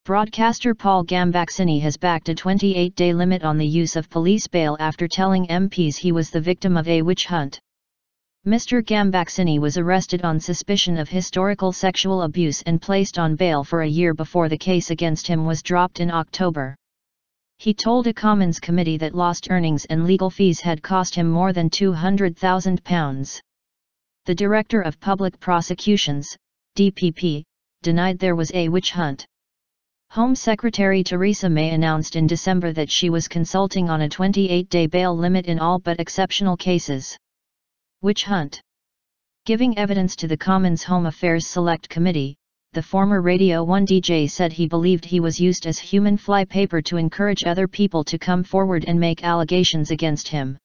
Broadcaster Paul Gambaccini has backed a 28-day limit on the use of police bail after telling MPs he was the victim of a witch hunt. Mr. Gambaccini was arrested on suspicion of historical sexual abuse and placed on bail for a year before the case against him was dropped in October. He told a Commons committee that lost earnings and legal fees had cost him more than £200,000. The Director of Public Prosecutions, DPP, denied there was a witch hunt. Home Secretary Theresa May announced in December that she was consulting on a 28-day bail limit in all but exceptional cases. Witch hunt. Giving evidence to the Commons Home Affairs Select Committee, the former Radio 1 DJ said he believed he was used as human flypaper to encourage other people to come forward and make allegations against him.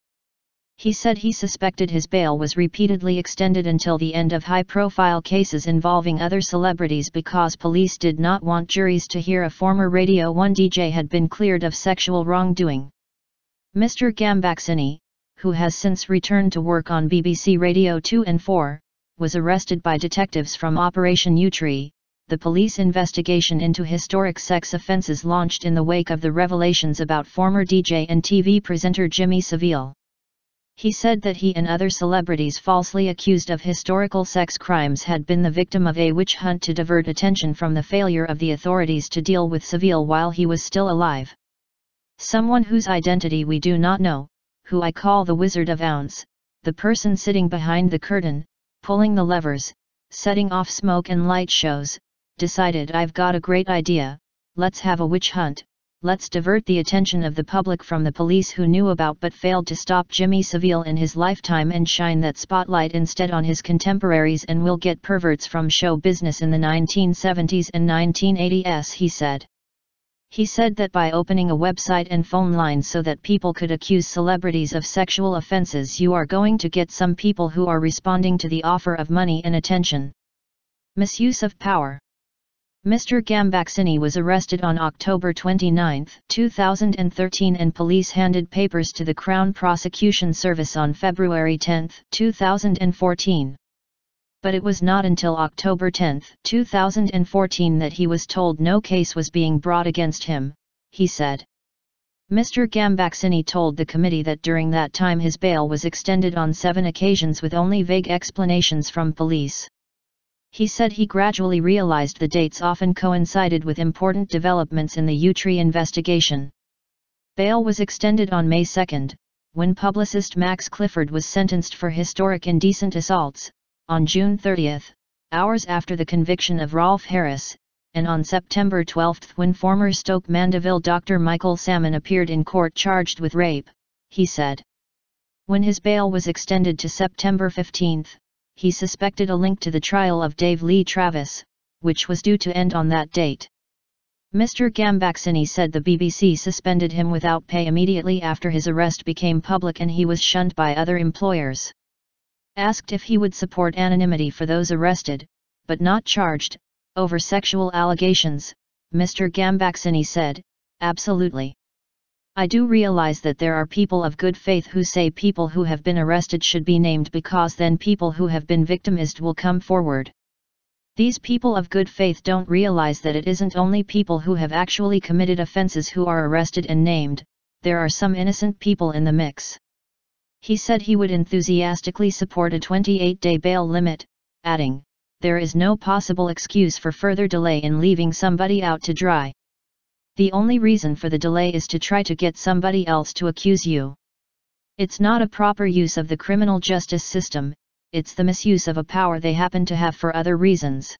He said he suspected his bail was repeatedly extended until the end of high-profile cases involving other celebrities because police did not want juries to hear a former Radio 1 DJ had been cleared of sexual wrongdoing. Mr. Gambaccini, who has since returned to work on BBC Radio 2 and 4, was arrested by detectives from Operation Yewtree, the police investigation into historic sex offences launched in the wake of the revelations about former DJ and TV presenter Jimmy Savile. He said that he and other celebrities falsely accused of historical sex crimes had been the victim of a witch hunt to divert attention from the failure of the authorities to deal with Savile while he was still alive. Someone whose identity we do not know, who I call the Wizard of Ounce, the person sitting behind the curtain, pulling the levers, setting off smoke and light shows, decided I've got a great idea, let's have a witch hunt. Let's divert the attention of the public from the police who knew about but failed to stop Jimmy Savile in his lifetime and shine that spotlight instead on his contemporaries, and we'll get perverts from show business in the 1970s and 1980s, he said. He said that by opening a website and phone lines so that people could accuse celebrities of sexual offenses, you are going to get some people who are responding to the offer of money and attention. Misuse of power. Mr. Gambaccini was arrested on October 29, 2013, and police handed papers to the Crown Prosecution Service on February 10, 2014. But it was not until October 10, 2014 that he was told no case was being brought against him, he said. Mr. Gambaccini told the committee that during that time his bail was extended on 7 occasions with only vague explanations from police. He said he gradually realized the dates often coincided with important developments in the Yewtree investigation. Bail was extended on May 2, when publicist Max Clifford was sentenced for historic indecent assaults, on June 30, hours after the conviction of Rolf Harris, and on September 12 when former Stoke Mandeville Dr. Michael Salmon appeared in court charged with rape, he said. When his bail was extended to September 15, he suspected a link to the trial of Dave Lee Travis, which was due to end on that date. Mr. Gambaccini said the BBC suspended him without pay immediately after his arrest became public and he was shunned by other employers. Asked if he would support anonymity for those arrested, but not charged, over sexual allegations, Mr. Gambaccini said, "Absolutely. I do realize that there are people of good faith who say people who have been arrested should be named because then people who have been victimized will come forward. These people of good faith don't realize that it isn't only people who have actually committed offenses who are arrested and named, there are some innocent people in the mix." He said he would enthusiastically support a 28-day bail limit, adding, "There is no possible excuse for further delay in leaving somebody out to dry. The only reason for the delay is to try to get somebody else to accuse you. It's not a proper use of the criminal justice system, it's the misuse of a power they happen to have for other reasons."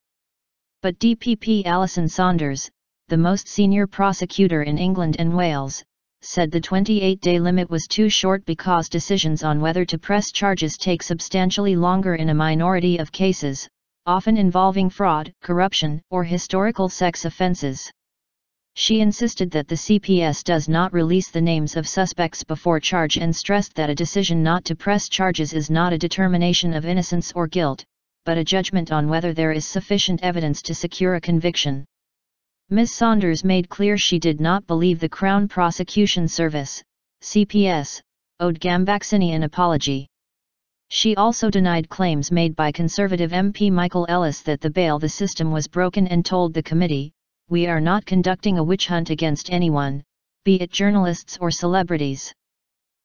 But DPP Alison Saunders, the most senior prosecutor in England and Wales, said the 28-day limit was too short because decisions on whether to press charges take substantially longer in a minority of cases, often involving fraud, corruption, or historical sex offences. She insisted that the CPS does not release the names of suspects before charge and stressed that a decision not to press charges is not a determination of innocence or guilt, but a judgment on whether there is sufficient evidence to secure a conviction. Ms. Saunders made clear she did not believe the Crown Prosecution Service, CPS, owed Gambaccini an apology. She also denied claims made by Conservative MP Michael Ellis that the bail system was broken and told the committee, "We are not conducting a witch hunt against anyone, be it journalists or celebrities.